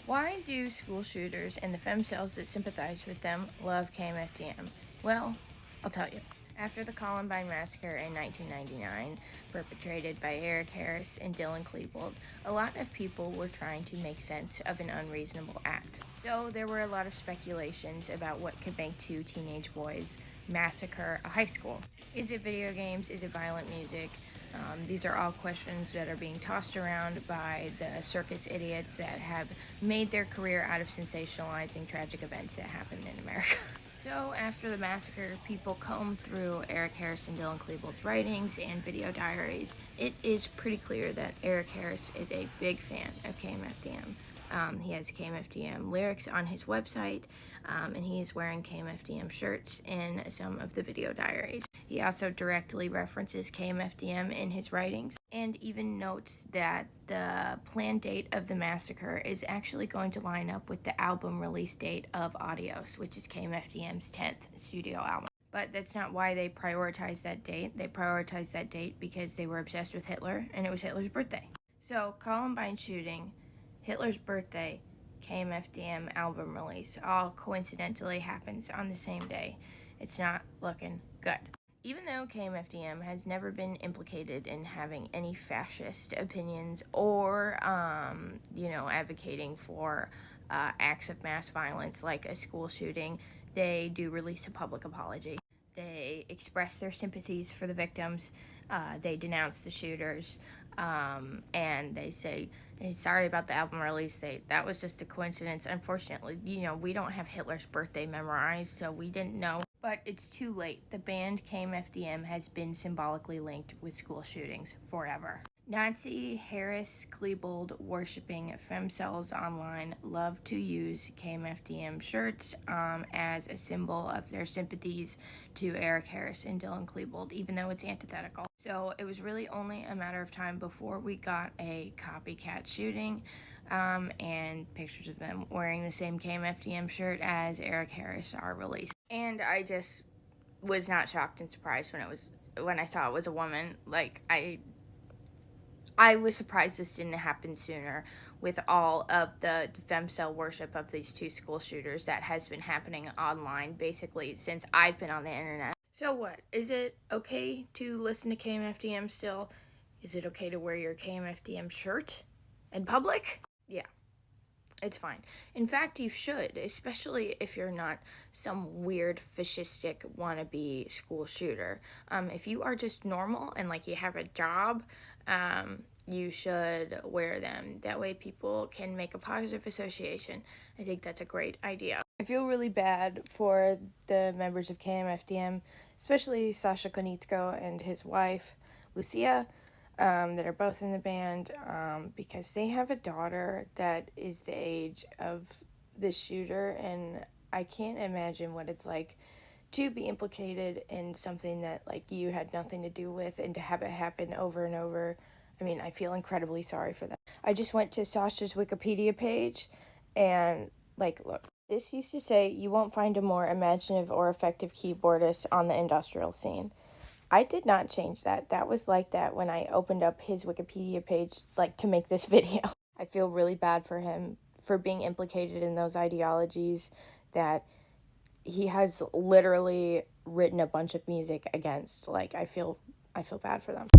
Why do school shooters and the femcells that sympathize with them love KMFDM? Well, I'll tell you. After the Columbine massacre in 1999, perpetrated by Eric Harris and Dylan Klebold, a lot of people were trying to make sense of an unreasonable act. So there were a lot of speculations about what could make two teenage boys massacre a high school. Is it video games? Is it violent music? These are all questions that are being tossed around by the circus idiots that have made their career out of sensationalizing tragic events that happened in America. So after the massacre, people combed through Eric Harris and Dylan Klebold's writings and video diaries. It is pretty clear that Eric Harris is a big fan of KMFDM. He has KMFDM lyrics on his website, and he is wearing KMFDM shirts in some of the video diaries. He also directly references KMFDM in his writings, and even notes that the planned date of the massacre is actually going to line up with the album release date of Adios, which is KMFDM's 10th studio album. But that's not why they prioritized that date. They prioritized that date because they were obsessed with Hitler, and it was Hitler's birthday. So Columbine shooting, Hitler's birthday, KMFDM album release, all coincidentally happens on the same day. It's not looking good. Even though KMFDM has never been implicated in having any fascist opinions or, advocating for acts of mass violence like a school shooting, they do release a public apology. They express their sympathies for the victims. They denounce the shooters, and they say, hey, sorry about the album release date. That was just a coincidence. Unfortunately, we don't have Hitler's birthday memorized, so we didn't know. But it's too late. The band KMFDM has been symbolically linked with school shootings forever. Nazi Harris Klebold worshipping femcells online love to use KMFDM shirts as a symbol of their sympathies to Eric Harris and Dylan Klebold, even though it's antithetical. So it was really only a matter of time before we got a copycat shooting and pictures of them wearing the same KMFDM shirt as Eric Harris are released. And I just was not shocked and surprised when I saw it was a woman. Like, I was surprised this didn't happen sooner with all of the femcell worship of these two school shooters that has been happening online basically since I've been on the internet. So what? Is it okay to listen to KMFDM still? Is it okay to wear your KMFDM shirt in public? Yeah. It's fine. In fact, you should, especially if you're not some weird fascistic wannabe school shooter. If you are just normal and you have a job, you should wear them. That way people can make a positive association. I think that's a great idea. I feel really bad for the members of KMFDM, especially Sasha Konitsko and his wife, Lucia, that are both in the band, because they have a daughter that is the age of the shooter, and I can't imagine what it's like to be implicated in something that you had nothing to do with, and to have it happen over and over. I mean, I feel incredibly sorry for them. I just went to Sasha's Wikipedia page, and look, this used to say, you won't find a more imaginative or effective keyboardist on the industrial scene. I did not change that. That was like that when I opened up his Wikipedia page, to make this video. I feel really bad for him for being implicated in those ideologies that he has literally written a bunch of music against. I feel bad for them.